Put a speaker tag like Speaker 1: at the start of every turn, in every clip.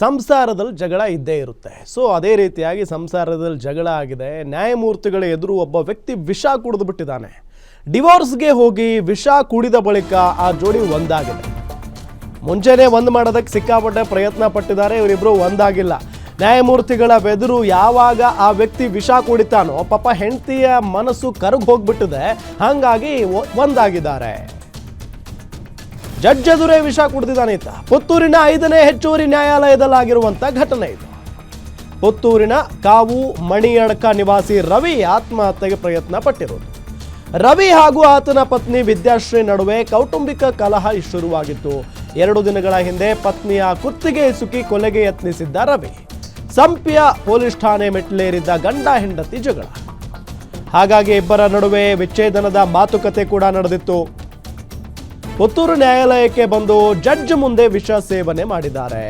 Speaker 1: ಸಂಸಾರದಲ್ಲಿ ಜಗಳ ಇದ್ದೇ ಇರುತ್ತೆ. ಸೊ ಅದೇ ರೀತಿಯಾಗಿ ಸಂಸಾರದಲ್ಲಿ ಜಗಳ ಆಗಿದೆ. ನ್ಯಾಯಮೂರ್ತಿಗಳ ಎದುರು ಒಬ್ಬ ವ್ಯಕ್ತಿ ವಿಷ ಕುಡಿದು ಬಿಟ್ಟಿದ್ದಾನೆ. ಡಿವೋರ್ಸ್ಗೆ ಹೋಗಿ ವಿಷ ಕುಡಿದ ಬಳಿಕ ಆ ಜೋಡಿ ಒಂದಾಗಿದೆ. ಮುಂಚೆನೇ ಒಂದು ಮಾಡೋದಕ್ಕೆ ಸಿಕ್ಕಾಪಟ್ಟೆ ಪ್ರಯತ್ನ ಪಟ್ಟಿದ್ದಾರೆ. ಇವರಿಬ್ಬರು ಒಂದಾಗಿಲ್ಲ. ನ್ಯಾಯಮೂರ್ತಿಗಳ ಎದುರು ಯಾವಾಗ ಆ ವ್ಯಕ್ತಿ ವಿಷ ಕುಡಿತಾನೋ ಪಾಪ ಹೆಂಡತಿಯ ಮನಸ್ಸು ಕರಗಿ ಹೋಗ್ಬಿಟ್ಟಿದೆ. ಹಾಗಾಗಿ ಒಂದಾಗಿದ್ದಾರೆ. ಜಡ್ಜ್ ಎದುರೇ ವಿಷ ಕುಡಿದಿದ್ದಾನೆ ಈತ. ಪುತ್ತೂರಿನ 5ನೇ ಹೆಚ್ಚುವರಿ ನ್ಯಾಯಾಲಯದಲ್ಲಾಗಿರುವಂಥ ಘಟನೆ ಇದು. ಪುತ್ತೂರಿನ ಕಾವು ಮಣಿಯಡ್ಕ ನಿವಾಸಿ ರವಿ ಆತ್ಮಹತ್ಯೆಗೆ ಪ್ರಯತ್ನ ಪಟ್ಟಿರೋದು. ರವಿ ಹಾಗೂ ಆತನ ಪತ್ನಿ ವಿದ್ಯಾಶ್ರೀ ನಡುವೆ ಕೌಟುಂಬಿಕ ಕಲಹ ಶುರುವಾಗಿತ್ತು. 2 ದಿನಗಳ ಹಿಂದೆ ಪತ್ನಿಯ ಕುತ್ತಿಗೆ ಸುಕ್ಕಿ ಕೊಲೆಗೆ ಯತ್ನಿಸಿದ್ದ ರವಿ. ಸಂಪ್ಯ ಪೊಲೀಸ್ ಠಾಣೆ ಮೆಟ್ಟಿಲೇರಿದ್ದ ಗಂಡ ಹೆಂಡತಿ ಜಗಳ. ಹಾಗಾಗಿ ಇಬ್ಬರ ನಡುವೆ ವಿಚ್ಛೇದನದ ಮಾತುಕತೆ ಕೂಡ ನಡೆದಿತ್ತು. ಪುತ್ತೂರು ನ್ಯಾಯಾಲಯಕ್ಕೆ ಬಂದು ಜಡ್ಜ್ ಮುಂದೆ ವಿಷ ಸೇವನೆ ಮಾಡಿದ್ದಾರೆ.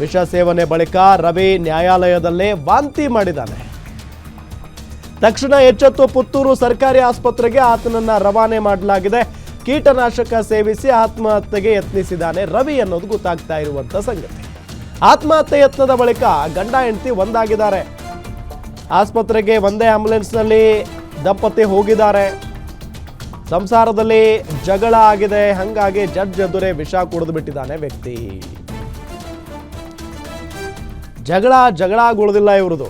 Speaker 1: ವಿಷ ಸೇವನೆ ಬಳಿಕ ರವಿ ನ್ಯಾಯಾಲಯದಲ್ಲೇ ವಾಂತಿ ಮಾಡಿದ್ದಾನೆ. ತಕ್ಷಣ ಎಚ್ಚೆತ್ತು ಪುತ್ತೂರು ಸರ್ಕಾರಿ ಆಸ್ಪತ್ರೆಗೆ ಆತನನ್ನ ರವಾನೆ ಮಾಡಲಾಗಿದೆ. ಕೀಟನಾಶಕ ಸೇವಿಸಿ ಆತ್ಮಹತ್ಯೆಗೆ ಯತ್ನಿಸಿದ್ದಾನೆ ರವಿ ಅನ್ನೋದು ಗೊತ್ತಾಗ್ತಾ ಇರುವಂತ ಸಂಗತಿ. ಆತ್ಮಹತ್ಯೆ ಯತ್ನದ ಬಳಿಕ ಗಂಡ ಹೆಂಡತಿ ಒಂದಾಗಿದ್ದಾರೆ. ಆಸ್ಪತ್ರೆಗೆ ಒಂದೇ ಆಂಬ್ಯುಲೆನ್ಸ್ನಲ್ಲಿ ದಂಪತಿ ಹೋಗಿದ್ದಾರೆ. ಸಂಸಾರದಲ್ಲಿ ಜಗಳ ಆಗಿದೆ. ಹಂಗಾಗಿ ಜಡ್ಜ್ ಎದುರೇ ವಿಷ ಕುಡಿದು ಬಿಟ್ಟಿದ್ದಾನೆ ವ್ಯಕ್ತಿ. ಜಗಳ ಆಗುವುದಿಲ್ಲ ಇವ್ರದ್ದು.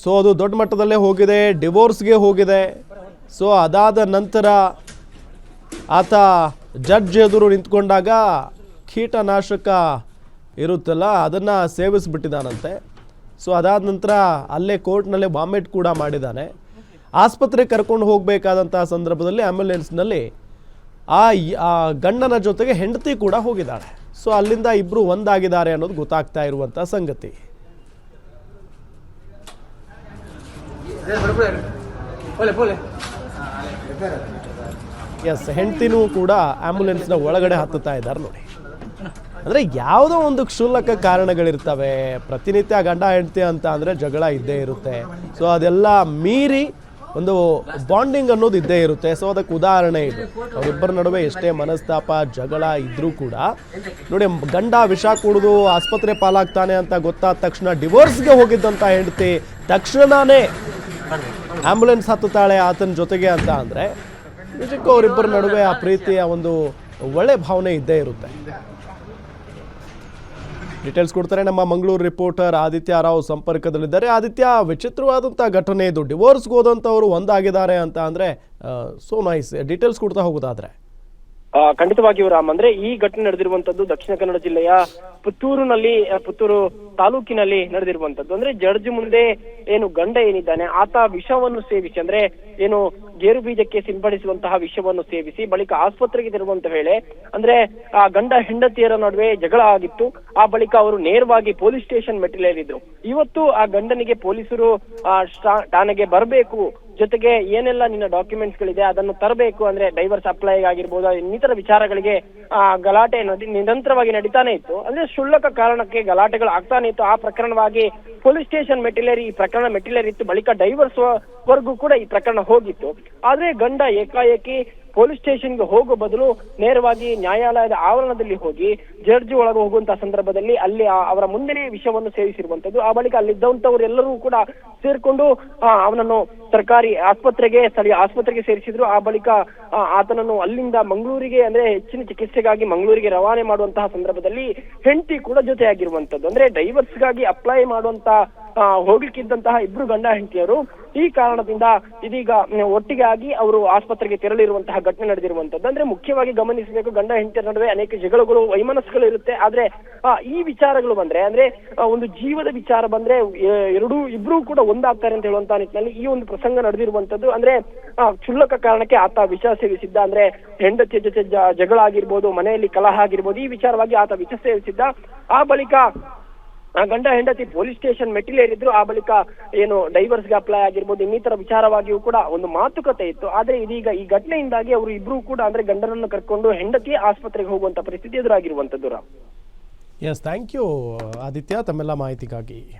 Speaker 1: ಸೊ ಅದು ದೊಡ್ಡ ಮಟ್ಟದಲ್ಲೇ ಹೋಗಿದೆ. ಡಿವೋರ್ಸ್ಗೆ ಹೋಗಿದೆ. ಸೊ ಅದಾದ ನಂತರ ಆತ ಜಡ್ಜ್ ಎದುರು ನಿಂತ್ಕೊಂಡಾಗ ಕೀಟನಾಶಕ ಇರುತ್ತಲ್ಲ ಅದನ್ನು ಸೇವಿಸ್ಬಿಟ್ಟಿದ್ದಾನಂತೆ. ಸೊ ಅದಾದ ನಂತರ ಅಲ್ಲೇ ಕೋರ್ಟ್ನಲ್ಲೇ ವಾಮಿಟ್ ಕೂಡ ಮಾಡಿದ್ದಾನೆ. ಆಸ್ಪತ್ರೆಗೆ ಕರ್ಕೊಂಡು ಹೋಗಬೇಕಾದಂಥ ಸಂದರ್ಭದಲ್ಲಿ ಆಂಬ್ಯುಲೆನ್ಸ್ನಲ್ಲಿ ಆ ಗಂಡನ ಜೊತೆಗೆ ಹೆಂಡತಿ ಕೂಡ ಹೋಗಿದ್ದಾಳೆ. ಸೊ ಅಲ್ಲಿಂದ ಇಬ್ಬರು ಒಂದಾಗಿದ್ದಾರೆ ಅನ್ನೋದು ಗೊತ್ತಾಗ್ತಾ ಇರುವಂಥ ಸಂಗತಿ. ಎಸ್, ಹೆಂಡತಿನೂ ಕೂಡ ಆಂಬ್ಯುಲೆನ್ಸ್ನ ಒಳಗಡೆ ಹತ್ತುತ್ತಾ ಇದ್ದಾರೆ ನೋಡಿ. ಅಂದರೆ ಯಾವುದೋ ಒಂದು ಕ್ಷುಲ್ಲಕ ಕಾರಣಗಳಿರ್ತವೆ. ಪ್ರತಿನಿತ್ಯ ಗಂಡ ಹೆಂಡತಿ ಅಂತ ಅಂದರೆ ಜಗಳ ಇದ್ದೇ ಇರುತ್ತೆ. ಸೊ ಅದೆಲ್ಲ ಮೀರಿ ಒಂದು ಬಾಂಡಿಂಗ್ ಅನ್ನೋದು ಇದ್ದೇ ಇರುತ್ತೆ. ಸೊ ಅದಕ್ಕೆ ಉದಾಹರಣೆ ಇದು. ಅವರಿಬ್ಬರ ನಡುವೆ ಎಷ್ಟೇ ಮನಸ್ತಾಪ ಜಗಳ ಇದ್ರೂ ಕೂಡ ನೋಡಿ, ಗಂಡ ವಿಷ ಕುಡಿದು ಆಸ್ಪತ್ರೆ ಪಾಲಾಗ್ತಾನೆ ಅಂತ ಗೊತ್ತಾದ ತಕ್ಷಣ ಡಿವೋರ್ಸ್ಗೆ ಹೋಗಿದ್ದಂಥ ಹೆಂಡತಿ ತಕ್ಷಣನೇ ಆಂಬ್ಯುಲೆನ್ಸ್ ಹತ್ತುತ್ತಾಳೆ ಆತನ ಜೊತೆಗೆ ಅಂತ ಅಂದರೆ ನಿಜಕ್ಕೂ ಅವರಿಬ್ಬರ ನಡುವೆ ಆ ಪ್ರೀತಿಯ ಒಂದು ಒಳ್ಳೆ ಭಾವನೆ ಇದ್ದೇ ಇರುತ್ತೆ. ಡೀಟೇಲ್ಸ್ ಕೊಡ್ತಾರೆ ನಮ್ಮ ಮಂಗಳೂರು ರಿಪೋರ್ಟರ್ ಆದಿತ್ಯ ರಾವ್ ಸಂಪರ್ಕದಲ್ಲಿದ್ದಾರೆ. ಆದಿತ್ಯ, ವಿಚಿತ್ರವಾದಂಥ ಘಟನೆ ಇದು. ಡಿವೋರ್ಸ್ಗೆ ಹೋದಂಥವ್ರು ಒಂದಾಗಿದ್ದಾರೆ ಅಂತ ಅಂದರೆ ಸೋ ನೈಸ್. ಡೀಟೇಲ್ಸ್ ಕೊಡ್ತಾ ಹೋಗೋದಾದ್ರೆ.
Speaker 2: ಖಂಡಿತವಾಗಿಯೂ ರಾಮ್, ಅಂದ್ರೆ ಈ ಘಟನೆ ನಡೆದಿರುವಂತದ್ದು ದಕ್ಷಿಣ ಕನ್ನಡ ಜಿಲ್ಲೆಯ ಪುತ್ತೂರು ತಾಲೂಕಿನಲ್ಲಿ ನಡೆದಿರುವಂತದ್ದು. ಅಂದ್ರೆ ಜಡ್ಜ್ ಮುಂದೆ ಏನು ಗಂಡ ಏನಿದ್ದಾನೆ ಆತ ವಿಷವನ್ನು ಸೇವಿಸಿ, ಅಂದ್ರೆ ಏನು ಗೇರು ಬೀಜಕ್ಕೆ ಸಿಂಪಡಿಸುವಂತಹ ವಿಷವನ್ನು ಸೇವಿಸಿ ಬಳಿಕ ಆಸ್ಪತ್ರೆಗೆ ತೆರಳುವಂತ ವೇಳೆ ಅಂದ್ರೆ ಆ ಗಂಡ ಹೆಂಡತಿಯರ ನಡುವೆ ಜಗಳ ಆಗಿತ್ತು. ಆ ಬಳಿಕ ಅವರು ನೇರವಾಗಿ ಪೊಲೀಸ್ ಸ್ಟೇಷನ್ ಮೆಟ್ಟಿಲೇರಿದ್ರು. ಇವತ್ತು ಆ ಗಂಡನಿಗೆ ಪೊಲೀಸರು ಠಾಣೆಗೆ ಬರಬೇಕು, ಜೊತೆಗೆ ಏನೆಲ್ಲ ನಿನ್ನ ಡಾಕ್ಯುಮೆಂಟ್ಸ್ ಗಳಿದೆ ಅದನ್ನು ತರಬೇಕು, ಅಂದ್ರೆ ಡೈವರ್ಸ್ ಅಪ್ಲೈ ಆಗಿರ್ಬೋದು, ಇನ್ನಿತರ ವಿಚಾರಗಳಿಗೆ ಗಲಾಟೆ ನಿರಂತರವಾಗಿ ನಡೀತಾನೆ ಇತ್ತು. ಅಂದ್ರೆ ಕ್ಷುಲ್ಲಕ ಕಾರಣಕ್ಕೆ ಗಲಾಟೆಗಳು ಆಗ್ತಾನೆ ಇತ್ತು. ಆ ಪ್ರಕರಣವಾಗಿ ಪೊಲೀಸ್ ಸ್ಟೇಷನ್ ಮೆಟ್ಟಿಲೇರಿ ಈ ಪ್ರಕರಣ ಮೆಟ್ಟಿಲೇರಿತ್ತು. ಬಳಿಕ ಡೈವರ್ಸ್ ವರ್ಗೂ ಕೂಡ ಈ ಪ್ರಕರಣ ಹೋಗಿತ್ತು. ಆದ್ರೆ ಗಂಡ ಏಕಾಏಕಿ ಪೊಲೀಸ್ ಸ್ಟೇಷನ್ಗೆ ಹೋಗೋ ಬದಲು ನೇರವಾಗಿ ನ್ಯಾಯಾಲಯದ ಆವರಣದಲ್ಲಿ ಹೋಗಿ ಜಡ್ಜ್ ಒಳಗೆ ಹೋಗುವಂತಹ ಸಂದರ್ಭದಲ್ಲಿ ಅಲ್ಲಿ ಅವರ ಮುಂದೆನೇ ವಿಷವನ್ನು ಸೇವಿಸಿರುವಂತದ್ದು. ಆ ಬಳಿಕ ಅಲ್ಲಿದ್ದಂಥವರೆಲ್ಲರೂ ಕೂಡ ಸೇರ್ಕೊಂಡು ಅವನನ್ನು ಸರ್ಕಾರಿ ಸ್ಥಳೀಯ ಆಸ್ಪತ್ರೆಗೆ ಸೇರಿಸಿದ್ರು. ಆ ಬಳಿಕ ಆತನನ್ನು ಅಲ್ಲಿಂದ ಮಂಗಳೂರಿಗೆ ಅಂದ್ರೆ ಹೆಚ್ಚಿನ ಚಿಕಿತ್ಸೆಗಾಗಿ ಮಂಗಳೂರಿಗೆ ರವಾನೆ ಮಾಡುವಂತಹ ಸಂದರ್ಭದಲ್ಲಿ ಹೆಂಡತಿ ಕೂಡ ಜೊತೆಯಾಗಿರುವಂತದ್ದು. ಅಂದ್ರೆ ಡೈವರ್ಸ್ಗಾಗಿ ಅಪ್ಲೈ ಮಾಡುವಂತ ಹೋಗ್ಲಿಕ್ಕಿದ್ದಂತಹ ಇಬ್ರು ಗಂಡ ಹೆಂಡತಿಯರು ಈ ಕಾರಣದಿಂದ ಇದೀಗ ಒಟ್ಟಿಗೆ ಆಗಿ ಅವರು ಆಸ್ಪತ್ರೆಗೆ ತೆರಳಿರುವಂತಹ ಘಟನೆ ನಡೆದಿರುವಂತದ್ದು. ಅಂದ್ರೆ ಮುಖ್ಯವಾಗಿ ಗಮನಿಸಬೇಕು, ಗಂಡ ಹೆಂಡತಿಯರ ನಡುವೆ ಅನೇಕ ಜಗಳಗಳು ವೈಮನಸ್ಸುಗಳು ಇರುತ್ತೆ. ಆದ್ರೆ ಈ ವಿಚಾರಗಳು ಬಂದ್ರೆ ಅಂದ್ರೆ ಒಂದು ಜೀವದ ವಿಚಾರ ಬಂದ್ರೆ ಇಬ್ರು ಕೂಡ ಒಂದಾಗ್ತಾರೆ ಅಂತ ಹೇಳುವಂತಹ ನಿಟ್ಟಿನಲ್ಲಿ ಈ ಒಂದು ಪ್ರಸಂಗ ನಡೆದಿರುವಂತದ್ದು. ಅಂದ್ರೆ ಕ್ಷುಲ್ಲಕ ಕಾರಣಕ್ಕೆ ಆತ ವಿಷ ಸೇವಿಸಿದ್ದ, ಅಂದ್ರೆ ಹೆಂಡತಿಯ ಜೊತೆ ಜಗಳ ಆಗಿರ್ಬೋದು, ಮನೆಯಲ್ಲಿ ಕಲಹ ಆಗಿರ್ಬೋದು, ಈ ವಿಚಾರವಾಗಿ ಆತ ವಿಷ ಸೇವಿಸಿದ್ದ. ಆ ಬಳಿಕ ಗಂಡ ಹೆಂಡತಿ ಪೊಲೀಸ್ ಸ್ಟೇಷನ್ ಮೆಟ್ಟಿಲೇರಿದ್ರು. ಆ ಬಳಿಕ ಏನು ಡೈವರ್ಸ್ಗೆ ಅಪ್ಲೈ ಆಗಿರ್ಬೋದು, ಇನ್ನಿತರ ವಿಚಾರವಾಗಿಯೂ ಕೂಡ ಒಂದು ಮಾತುಕತೆ ಇತ್ತು. ಆದ್ರೆ ಇದೀಗ ಈ ಘಟನೆಯಿಂದಾಗಿ ಅವರು ಇಬ್ರು ಕೂಡ ಅಂದ್ರೆ ಗಂಡನನ್ನು ಕರ್ಕೊಂಡು ಹೆಂಡತಿ ಆಸ್ಪತ್ರೆಗೆ ಹೋಗುವಂತ ಪರಿಸ್ಥಿತಿ ಎದುರಾಗಿರುವಂತದ್ದು.
Speaker 1: ಎಸ್, ಥ್ಯಾಂಕ್ ಯು ಆದಿತ್ಯ ತಮ್ಮೆಲ್ಲ ಮಾಹಿತಿಗಾಗಿ.